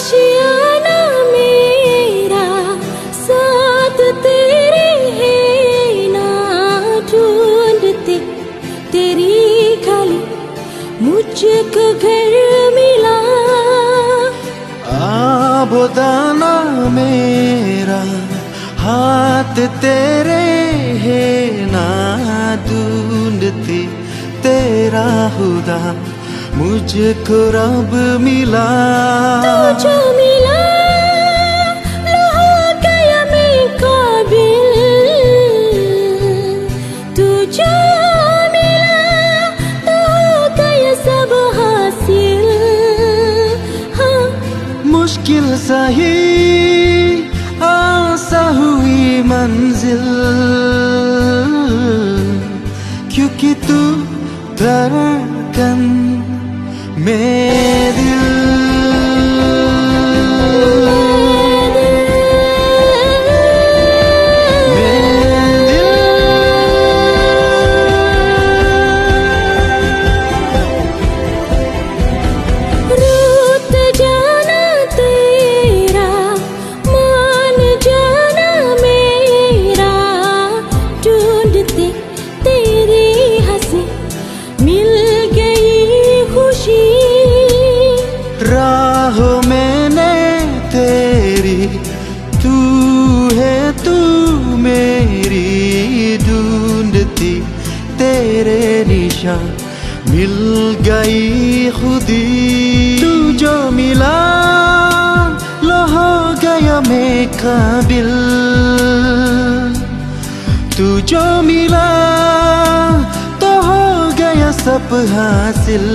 आशियाना मेरा साथ तेरे है ना ढूंढते तेरी खाली मुझको घर मिला। आबोदाना मेरा हाथ तेरे है ना ढूंढते तेरा खुदा मुझको रब मिला। तुझो मिला लो हो गया मैं काबिल, तुझो मिला तो हो गया सब हासिल। हाँ मुश्किल सही आसा हुई मंजिल, क्योंकि तू धड़कन में दिल। रूठ जाना तेरा मान जाना मेरा, ढूंढते तेरी हंसी मिल गई खुशी। राहों मैंने तेरी तू है तू मेरी, ढूंढती तेरे निशान मिल गई खुदी। तू जो मिला लो हो गया मैं काबिल, तू जो मिला तो हो गया सब हासिल।